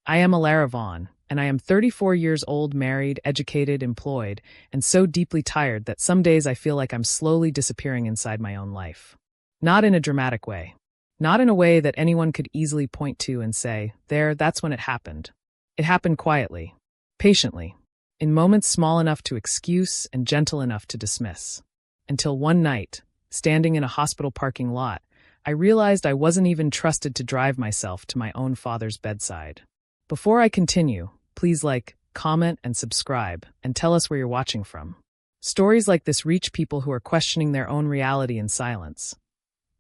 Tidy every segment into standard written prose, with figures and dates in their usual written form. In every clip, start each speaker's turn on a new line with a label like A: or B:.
A: I am Alara Vaughn, and I am 34 years old, married, educated, employed, and so deeply tired that some days I feel like I'm slowly disappearing inside my own life. Not in a dramatic way. Not in a way that anyone could easily point to and say, there, that's when it happened. It happened quietly, patiently, in moments small enough to excuse and gentle enough to dismiss. Until one night, standing in a hospital parking lot, I realized I wasn't even trusted to drive myself to my own father's bedside. Before I continue, please like, comment, and subscribe, and tell us where you're watching from. Stories like this reach people who are questioning their own reality in silence.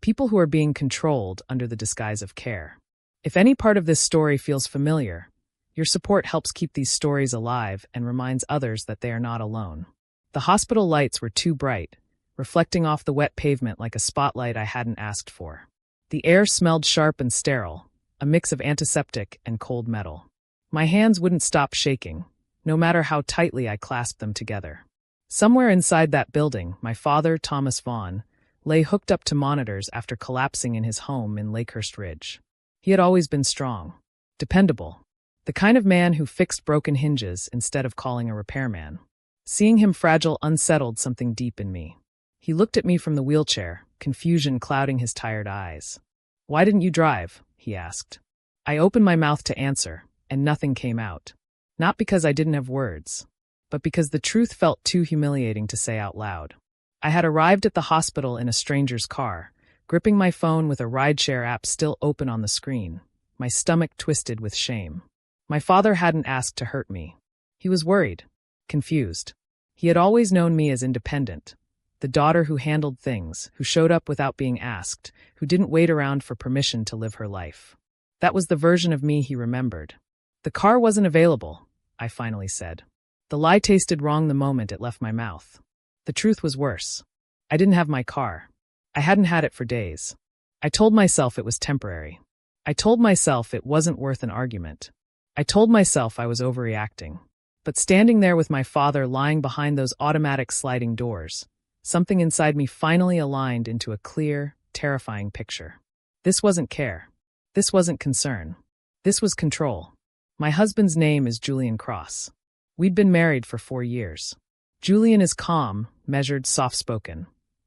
A: People who are being controlled under the disguise of care. If any part of this story feels familiar, your support helps keep these stories alive and reminds others that they are not alone. The hospital lights were too bright, reflecting off the wet pavement like a spotlight I hadn't asked for. The air smelled sharp and sterile, a mix of antiseptic and cold metal. My hands wouldn't stop shaking, no matter how tightly I clasped them together. Somewhere inside that building, my father, Thomas Vaughn, lay hooked up to monitors after collapsing in his home in Lakehurst Ridge. He had always been strong, dependable, the kind of man who fixed broken hinges instead of calling a repairman. Seeing him fragile unsettled something deep in me. He looked at me from the wheelchair, confusion clouding his tired eyes. "Why didn't you drive?" he asked. I opened my mouth to answer, and nothing came out. Not because I didn't have words, but because the truth felt too humiliating to say out loud. I had arrived at the hospital in a stranger's car, gripping my phone with a rideshare app still open on the screen, my stomach twisted with shame. My father hadn't asked to hurt me. He was worried, confused. He had always known me as independent, the daughter who handled things, who showed up without being asked, who didn't wait around for permission to live her life. That was the version of me he remembered. The car wasn't available, I finally said. The lie tasted wrong the moment it left my mouth. The truth was worse. I didn't have my car. I hadn't had it for days. I told myself it was temporary. I told myself it wasn't worth an argument. I told myself I was overreacting. But standing there with my father lying behind those automatic sliding doors, something inside me finally aligned into a clear, terrifying picture. This wasn't care. This wasn't concern. This was control. My husband's name is Julian Cross. We'd been married for 4 years. Julian is calm, measured, soft-spoken,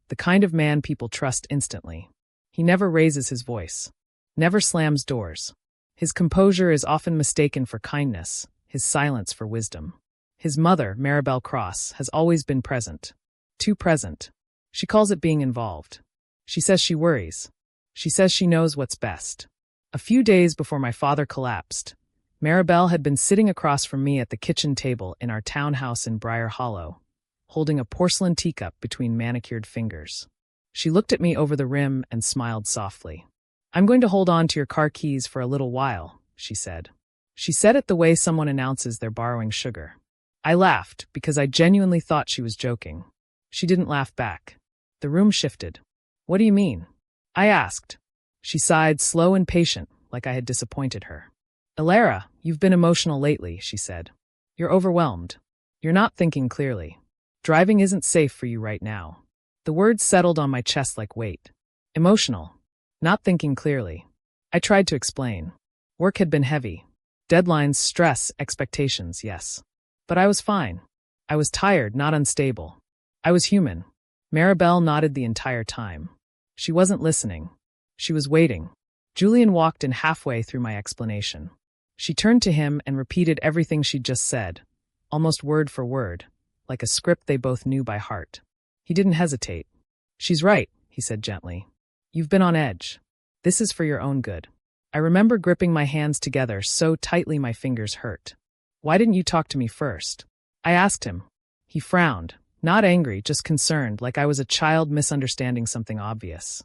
A: the kind of man people trust instantly. He never raises his voice, never slams doors. His composure is often mistaken for kindness, his silence for wisdom. His mother, Maribel Cross, has always been present. Too present. She calls it being involved. She says she worries. She says she knows what's best. A few days before my father collapsed, Maribel had been sitting across from me at the kitchen table in our townhouse in Briar Hollow, holding a porcelain teacup between manicured fingers. She looked at me over the rim and smiled softly. "I'm going to hold on to your car keys for a little while," she said. She said it the way someone announces they're borrowing sugar. I laughed because I genuinely thought she was joking. She didn't laugh back. The room shifted. "What do you mean?" I asked. She sighed, slow and patient, like I had disappointed her. "Alara, you've been emotional lately," she said. "You're overwhelmed. You're not thinking clearly. Driving isn't safe for you right now." The words settled on my chest like weight. Emotional. Not thinking clearly. I tried to explain. Work had been heavy. Deadlines, stress, expectations, yes. But I was fine. I was tired, not unstable. I was human. Maribel nodded the entire time. She wasn't listening. She was waiting. Julian walked in halfway through my explanation. She turned to him and repeated everything she'd just said, almost word for word, like a script they both knew by heart. He didn't hesitate. "She's right," he said gently. "You've been on edge. This is for your own good." I remember gripping my hands together so tightly my fingers hurt. "Why didn't you talk to me first?" I asked him. He frowned, not angry, just concerned, like I was a child misunderstanding something obvious.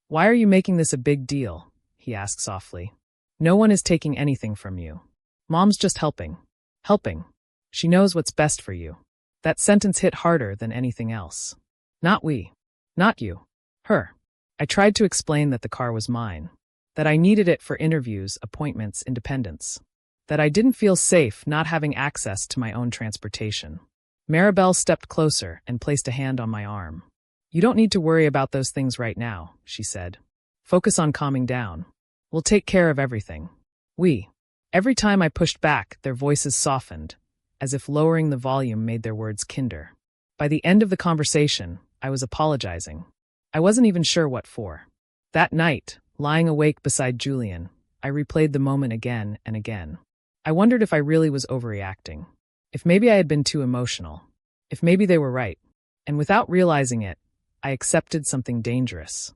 A: "Why are you making this a big deal?" he asked softly. "No one is taking anything from you. Mom's just helping. Helping. She knows what's best for you." That sentence hit harder than anything else. Not we. Not you. Her. I tried to explain that the car was mine. That I needed it for interviews, appointments, independence. That I didn't feel safe not having access to my own transportation. Maribel stepped closer and placed a hand on my arm. "You don't need to worry about those things right now," she said. "Focus on calming down. We'll take care of everything. We. Every time I pushed back, their voices softened, as if lowering the volume made their words kinder. By the end of the conversation, I was apologizing. I wasn't even sure what for. That night, lying awake beside Julian, I replayed the moment again and again. I wondered if I really was overreacting. If maybe I had been too emotional. If maybe they were right. And without realizing it, I accepted something dangerous.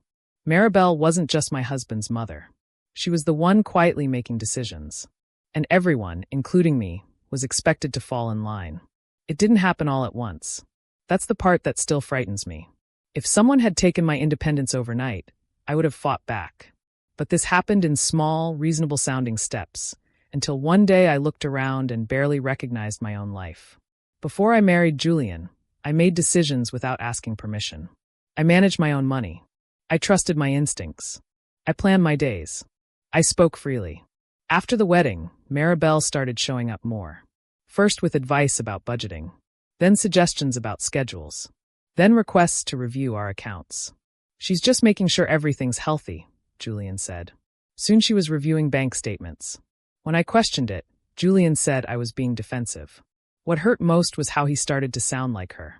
A: Maribel wasn't just my husband's mother. She was the one quietly making decisions. And everyone, including me, was expected to fall in line. It didn't happen all at once. That's the part that still frightens me. If someone had taken my independence overnight, I would have fought back. But this happened in small, reasonable-sounding steps, until one day I looked around and barely recognized my own life. Before I married Julian, I made decisions without asking permission. I managed my own money. I trusted my instincts. I planned my days. I spoke freely. After the wedding, Maribel started showing up more. First with advice about budgeting, then suggestions about schedules, then requests to review our accounts. She's just making sure everything's healthy, Julian said. Soon she was reviewing bank statements. When I questioned it, Julian said I was being defensive. What hurt most was how he started to sound like her.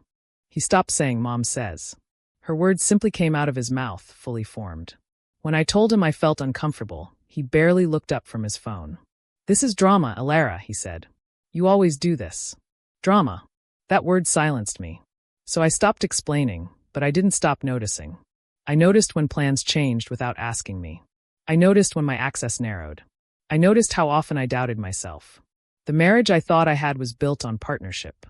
A: He stopped saying "Mom says." Her words simply came out of his mouth, fully formed. When I told him I felt uncomfortable, he barely looked up from his phone. "This is drama, Alara," he said. "You always do this." Drama. That word silenced me. So I stopped explaining, but I didn't stop noticing. I noticed when plans changed without asking me. I noticed when my access narrowed. I noticed how often I doubted myself. The marriage I thought I had was built on partnership.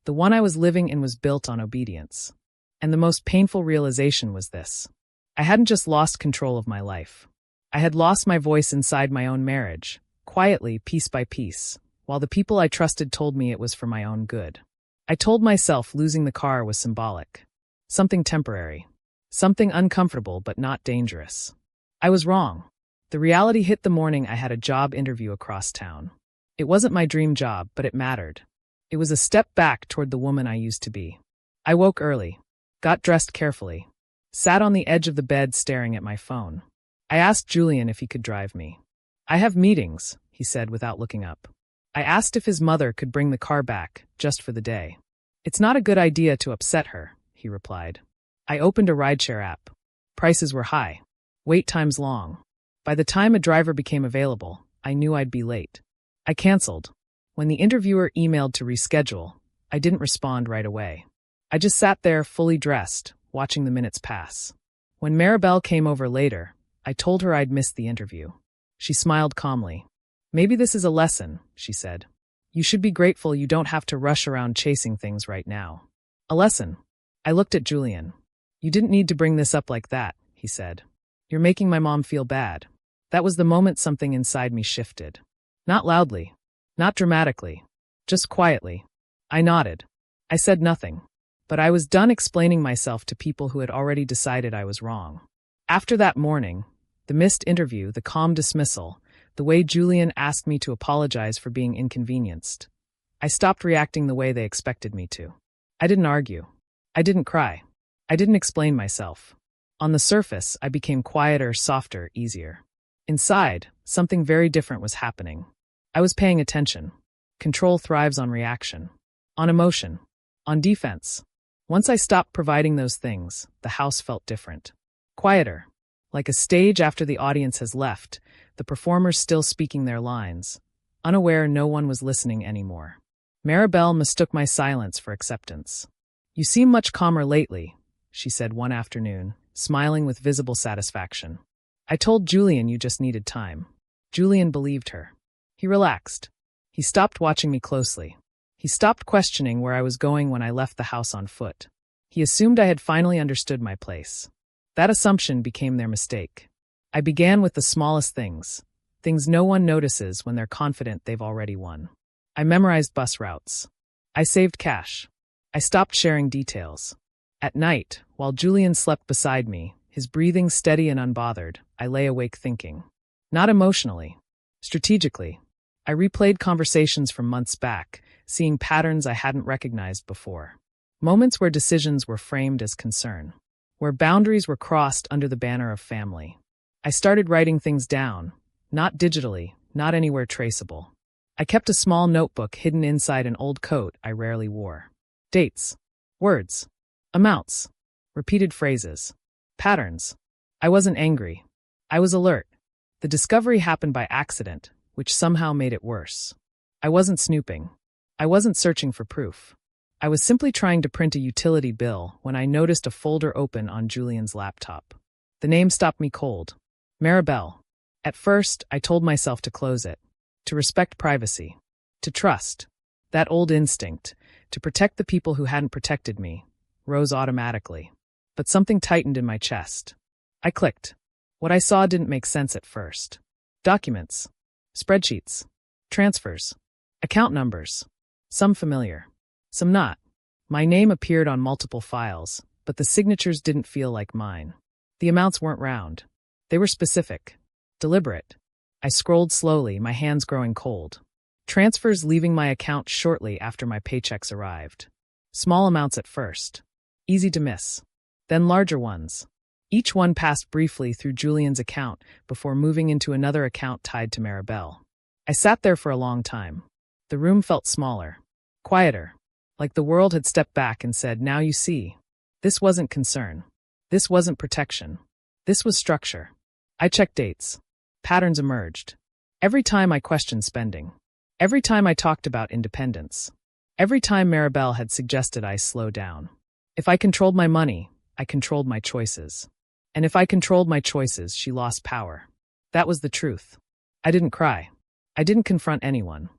A: The one I was living in was built on obedience. And the most painful realization was this. I hadn't just lost control of my life. I had lost my voice inside my own marriage, quietly, piece by piece, while the people I trusted told me it was for my own good. I told myself losing the car was symbolic. Something temporary. Something uncomfortable but not dangerous. I was wrong. The reality hit the morning I had a job interview across town. It wasn't my dream job, but it mattered. It was a step back toward the woman I used to be. I woke early, got dressed carefully, sat on the edge of the bed staring at my phone. I asked Julian if he could drive me. "I have meetings," he said without looking up. I asked if his mother could bring the car back, just for the day. "It's not a good idea to upset her," he replied. I opened a rideshare app. Prices were high. Wait times long. By the time a driver became available, I knew I'd be late. I canceled. When the interviewer emailed to reschedule, I didn't respond right away. I just sat there fully dressed, watching the minutes pass. When Maribel came over later, I told her I'd missed the interview. She smiled calmly. "Maybe this is a lesson," she said. "You should be grateful you don't have to rush around chasing things right now." "A lesson?" I looked at Julian. "You didn't need to bring this up like that," he said. "You're making my mom feel bad." That was the moment something inside me shifted. Not loudly, not dramatically, just quietly. I nodded. I said nothing. But I was done explaining myself to people who had already decided I was wrong. After that morning, the missed interview, the calm dismissal, the way Julian asked me to apologize for being inconvenienced, I stopped reacting the way they expected me to. I didn't argue. I didn't cry. I didn't explain myself. On the surface, I became quieter, softer, easier. Inside, something very different was happening. I was paying attention. Control thrives on reaction, on emotion, on defense. Once I stopped providing those things, the house felt different. Quieter. Like a stage after the audience has left, the performers still speaking their lines, unaware no one was listening anymore. Maribel mistook my silence for acceptance. "You seem much calmer lately," she said one afternoon, smiling with visible satisfaction. "I told Julian you just needed time." Julian believed her. He relaxed. He stopped watching me closely. He stopped questioning where I was going when I left the house on foot. He assumed I had finally understood my place. That assumption became their mistake. I began with the smallest things, things no one notices when they're confident they've already won. I memorized bus routes. I saved cash. I stopped sharing details. At night, while Julian slept beside me, his breathing steady and unbothered, I lay awake thinking. Not emotionally. Strategically. I replayed conversations from months back, seeing patterns I hadn't recognized before. Moments where decisions were framed as concern. Where boundaries were crossed under the banner of family. I started writing things down, not digitally, not anywhere traceable. I kept a small notebook hidden inside an old coat I rarely wore. Dates, words, amounts, repeated phrases, patterns. I wasn't angry. I was alert. The discovery happened by accident, which somehow made it worse. I wasn't snooping. I wasn't searching for proof. I was simply trying to print a utility bill when I noticed a folder open on Julian's laptop. The name stopped me cold. Maribel. At first, I told myself to close it, to respect privacy, to trust. That old instinct, to protect the people who hadn't protected me, rose automatically. But something tightened in my chest. I clicked. What I saw didn't make sense at first. Documents, spreadsheets, transfers, account numbers. Some familiar, some not. My name appeared on multiple files, but the signatures didn't feel like mine. The amounts weren't round. They were specific, deliberate. I scrolled slowly, my hands growing cold. Transfers leaving my account shortly after my paychecks arrived. Small amounts at first. Easy to miss. Then larger ones. Each one passed briefly through Julian's account before moving into another account tied to Maribel. I sat there for a long time. The room felt smaller, quieter, like the world had stepped back and said, "Now you see." This wasn't concern. This wasn't protection. This was structure. I checked dates. Patterns emerged. Every time I questioned spending. Every time I talked about independence. Every time Maribel had suggested I slow down. If I controlled my money, I controlled my choices. And if I controlled my choices, she lost power. That was the truth. I didn't cry. I didn't confront anyone.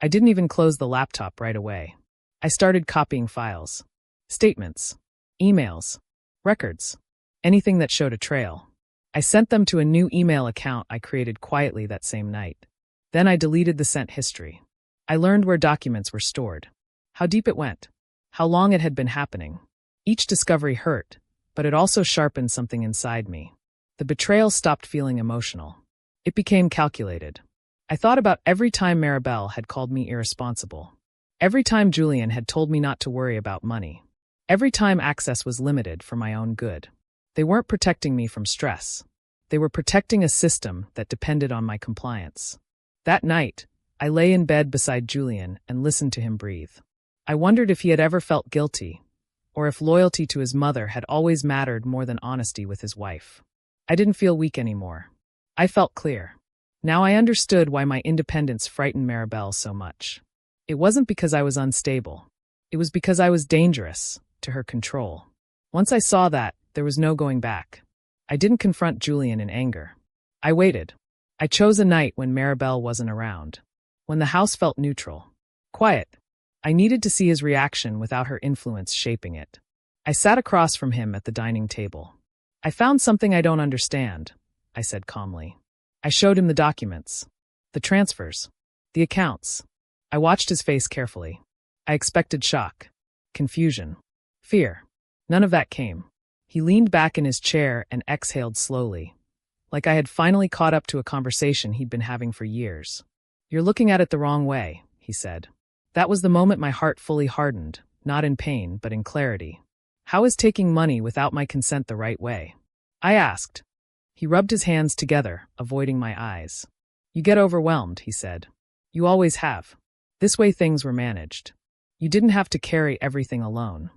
A: I didn't even close the laptop right away. I started copying files. Statements. Emails. Records. Anything that showed a trail. I sent them to a new email account I created quietly that same night. Then I deleted the sent history. I learned where documents were stored. How deep it went. How long it had been happening. Each discovery hurt, but it also sharpened something inside me. The betrayal stopped feeling emotional. It became calculated. I thought about every time Maribel had called me irresponsible. Every time Julian had told me not to worry about money. Every time access was limited for my own good. They weren't protecting me from stress. They were protecting a system that depended on my compliance. That night, I lay in bed beside Julian and listened to him breathe. I wondered if he had ever felt guilty, or if loyalty to his mother had always mattered more than honesty with his wife. I didn't feel weak anymore. I felt clear. Now I understood why my independence frightened Maribel so much. It wasn't because I was unstable. It was because I was dangerous to her control. Once I saw that, there was no going back. I didn't confront Julian in anger. I waited. I chose a night when Maribel wasn't around. When the house felt neutral. Quiet. I needed to see his reaction without her influence shaping it. I sat across from him at the dining table. "I found something I don't understand," I said calmly. I showed him the documents, the transfers, the accounts. I watched his face carefully. I expected shock, confusion, fear. None of that came. He leaned back in his chair and exhaled slowly, like I had finally caught up to a conversation he'd been having for years. "You're looking at it the wrong way," he said. That was the moment my heart fully hardened, not in pain, but in clarity. How is taking money without my consent the right way? I asked. He rubbed his hands together, avoiding my eyes. "You get overwhelmed," he said. "You always have. This way things were managed. You didn't have to carry everything alone."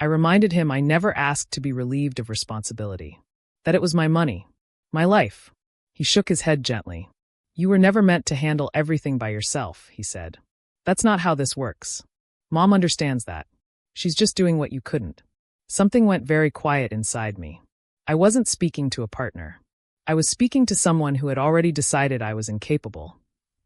A: I reminded him I never asked to be relieved of responsibility. That it was my money. My life. He shook his head gently. "You were never meant to handle everything by yourself," he said. "That's not how this works. Mom understands that. She's just doing what you couldn't." Something went very quiet inside me. I wasn't speaking to a partner. I was speaking to someone who had already decided I was incapable,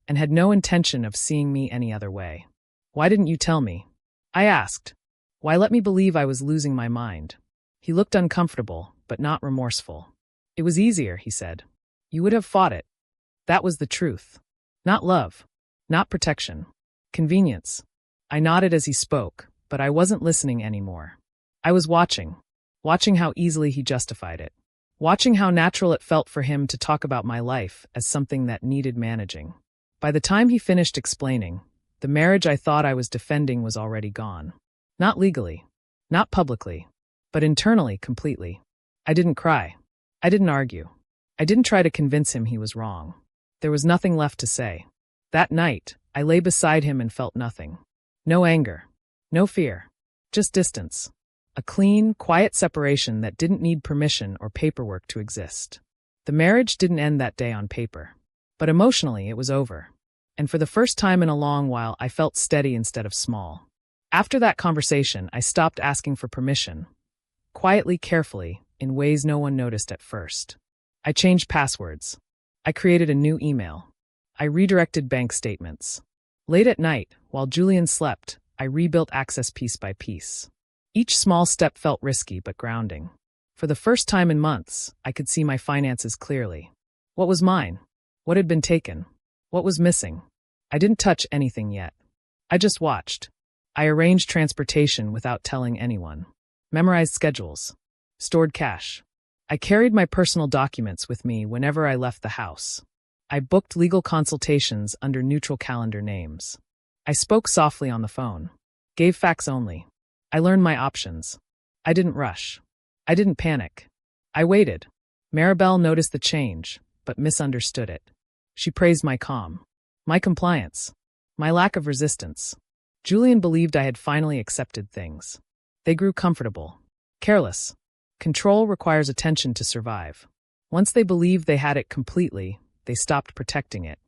A: and had no intention of seeing me any other way. "Why didn't you tell me?" I asked. "Why let me believe I was losing my mind?" He looked uncomfortable, but not remorseful. "It was easier," he said. "You would have fought it." That was the truth. Not love. Not protection. Convenience. I nodded as he spoke, but I wasn't listening anymore. I was watching how easily he justified it. Watching how natural it felt for him to talk about my life as something that needed managing. By the time he finished explaining, the marriage I thought I was defending was already gone. Not legally. Not publicly. But internally, completely. I didn't cry. I didn't argue. I didn't try to convince him he was wrong. There was nothing left to say. That night, I lay beside him and felt nothing. No anger. No fear. Just distance. A clean, quiet separation that didn't need permission or paperwork to exist. The marriage didn't end that day on paper. But emotionally, it was over. And for the first time in a long while, I felt steady instead of small. After that conversation, I stopped asking for permission. Quietly, carefully, in ways no one noticed at first. I changed passwords. I created a new email. I redirected bank statements. Late at night, while Julian slept, I rebuilt access piece by piece. Each small step felt risky but grounding. For the first time in months, I could see my finances clearly. What was mine? What had been taken? What was missing? I didn't touch anything yet. I just watched. I arranged transportation without telling anyone. Memorized schedules. Stored cash. I carried my personal documents with me whenever I left the house. I booked legal consultations under neutral calendar names. I spoke softly on the phone. Gave facts only. I learned my options. I didn't rush. I didn't panic. I waited. Maribel noticed the change, but misunderstood it. She praised my calm. My compliance. My lack of resistance. Julian believed I had finally accepted things. They grew comfortable. Careless. Control requires attention to survive. Once they believed they had it completely, they stopped protecting it.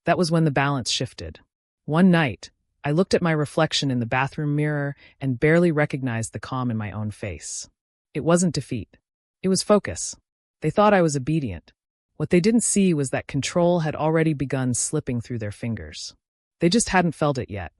A: That was when the balance shifted. One night, I looked at my reflection in the bathroom mirror and barely recognized the calm in my own face. It wasn't defeat. It was focus. They thought I was obedient. What they didn't see was that control had already begun slipping through their fingers. They just hadn't felt it yet.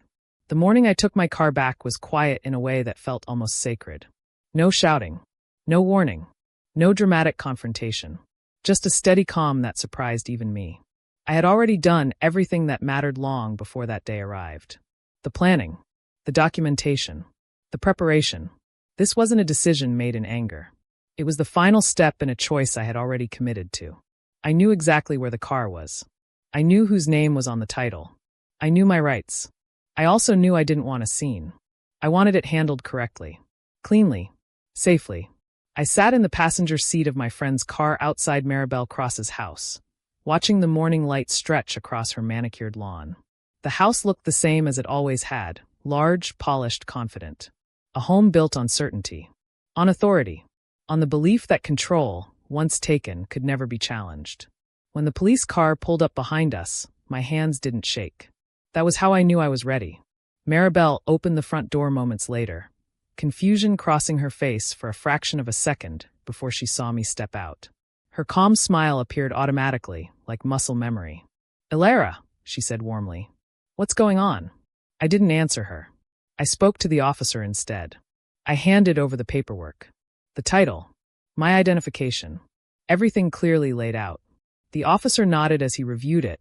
A: The morning I took my car back was quiet in a way that felt almost sacred. No shouting. No warning. No dramatic confrontation. Just a steady calm that surprised even me. I had already done everything that mattered long before that day arrived. The planning. The documentation. The preparation. This wasn't a decision made in anger. It was the final step in a choice I had already committed to. I knew exactly where the car was. I knew whose name was on the title. I knew my rights. I also knew I didn't want a scene. I wanted it handled correctly. Cleanly. Safely. I sat in the passenger seat of my friend's car outside Maribel Cross's house, watching the morning light stretch across her manicured lawn. The house looked the same as it always had, large, polished, confident. A home built on certainty. On authority. On the belief that control, once taken, could never be challenged. When the police car pulled up behind us, my hands didn't shake. That was how I knew I was ready. Maribel opened the front door moments later, confusion crossing her face for a fraction of a second before she saw me step out. Her calm smile appeared automatically, like muscle memory. "Ilara," she said warmly. "What's going on?" I didn't answer her. I spoke to the officer instead. I handed over the paperwork. The title. My identification. Everything clearly laid out. The officer nodded as he reviewed it,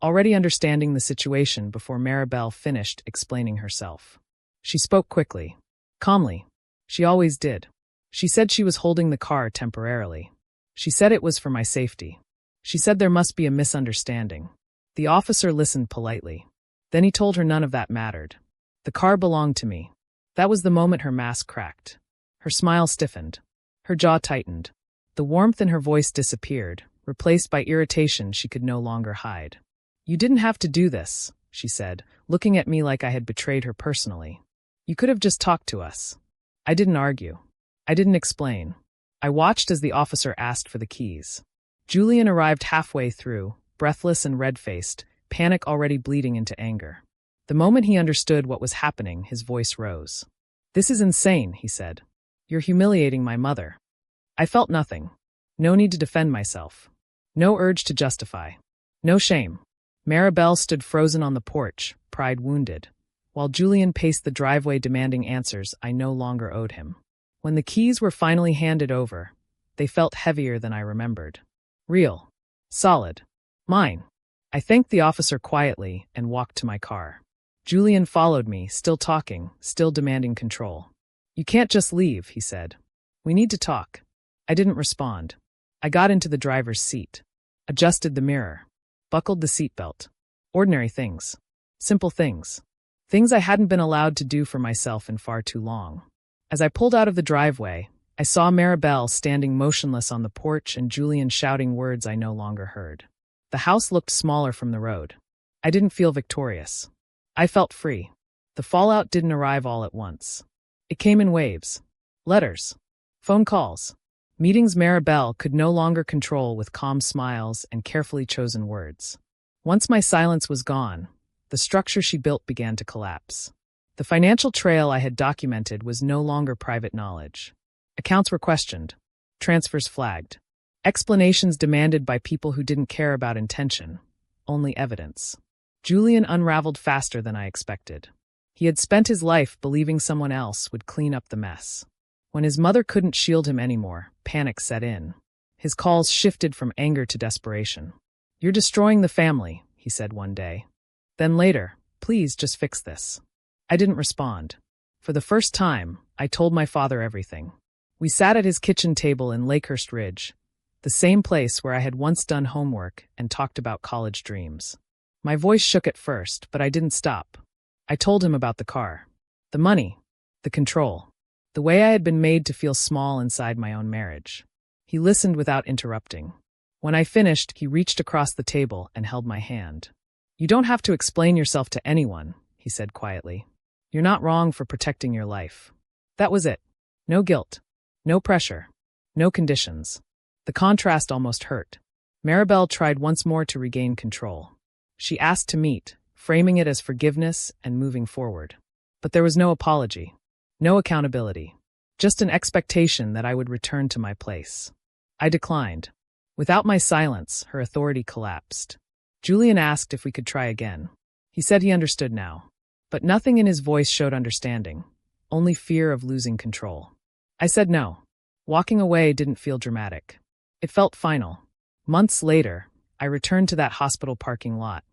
A: already understanding the situation before Maribel finished explaining herself. She spoke quickly. Calmly. She always did. She said she was holding the car temporarily. She said it was for my safety. She said there must be a misunderstanding. The officer listened politely. Then he told her none of that mattered. The car belonged to me. That was the moment her mask cracked. Her smile stiffened. Her jaw tightened. The warmth in her voice disappeared, replaced by irritation she could no longer hide. "You didn't have to do this," she said, looking at me like I had betrayed her personally. "You could have just talked to us." I didn't argue. I didn't explain. I watched as the officer asked for the keys. Julian arrived halfway through, breathless and red-faced, panic already bleeding into anger. The moment he understood what was happening, his voice rose. "This is insane," he said. "You're humiliating my mother." I felt nothing. No need to defend myself. No urge to justify. No shame. Maribel stood frozen on the porch, pride wounded, while Julian paced the driveway demanding answers I no longer owed him. When the keys were finally handed over, they felt heavier than I remembered. Real. Solid. Mine. I thanked the officer quietly and walked to my car. Julian followed me, still talking, still demanding control. "You can't just leave," he said. "We need to talk." I didn't respond. I got into the driver's seat, adjusted the mirror, buckled the seatbelt. Ordinary things. Simple things. Things I hadn't been allowed to do for myself in far too long. As I pulled out of the driveway, I saw Maribel standing motionless on the porch and Julian shouting words I no longer heard. The house looked smaller from the road. I didn't feel victorious. I felt free. The fallout didn't arrive all at once. It came in waves. Letters. Phone calls. Meetings Maribel could no longer control with calm smiles and carefully chosen words. Once my silence was gone, the structure she built began to collapse. The financial trail I had documented was no longer private knowledge. Accounts were questioned. Transfers flagged. Explanations demanded by people who didn't care about intention, only evidence. Julian unraveled faster than I expected. He had spent his life believing someone else would clean up the mess. When his mother couldn't shield him anymore, panic set in. His calls shifted from anger to desperation. "You're destroying the family," he said one day. Then later, "Please just fix this." I didn't respond. For the first time, I told my father everything. We sat at his kitchen table in Lakehurst Ridge, the same place where I had once done homework and talked about college dreams. My voice shook at first, but I didn't stop. I told him about the car, the money, the control, the way I had been made to feel small inside my own marriage. He listened without interrupting. When I finished, he reached across the table and held my hand. "You don't have to explain yourself to anyone," he said quietly. "You're not wrong for protecting your life." That was it. No guilt. No pressure. No conditions. The contrast almost hurt. Maribel tried once more to regain control. She asked to meet, framing it as forgiveness and moving forward. But there was no apology. No accountability. Just an expectation that I would return to my place. I declined. Without my silence, her authority collapsed. Julian asked if we could try again. He said he understood now. But nothing in his voice showed understanding, only fear of losing control. I said no. Walking away didn't feel dramatic. It felt final. Months later, I returned to that hospital parking lot.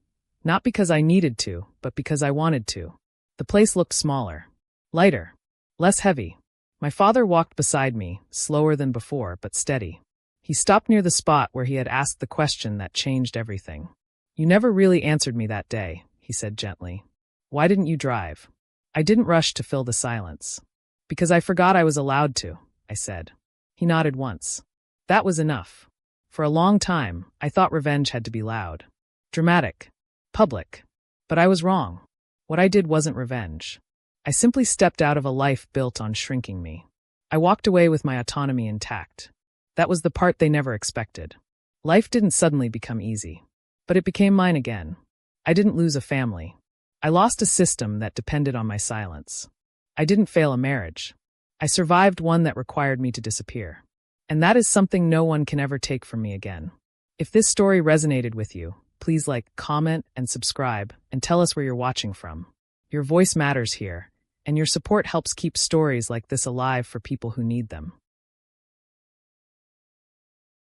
A: Not because I needed to, but because I wanted to. The place looked smaller. Lighter. Less heavy. My father walked beside me, slower than before, but steady. He stopped near the spot where he had asked the question that changed everything. "You never really answered me that day," he said gently. "Why didn't you drive?" I didn't rush to fill the silence. "Because I forgot I was allowed to," I said. He nodded once. That was enough. For a long time, I thought revenge had to be loud. Dramatic. Public. But I was wrong. What I did wasn't revenge. I simply stepped out of a life built on shrinking me. I walked away with my autonomy intact. That was the part they never expected. Life didn't suddenly become easy. But it became mine again. I didn't lose a family. I lost a system that depended on my silence. I didn't fail a marriage. I survived one that required me to disappear. And that is something no one can ever take from me again. If this story resonated with you, please like, comment, and subscribe, and tell us where you're watching from. Your voice matters here, and your support helps keep stories like this alive for people who need them.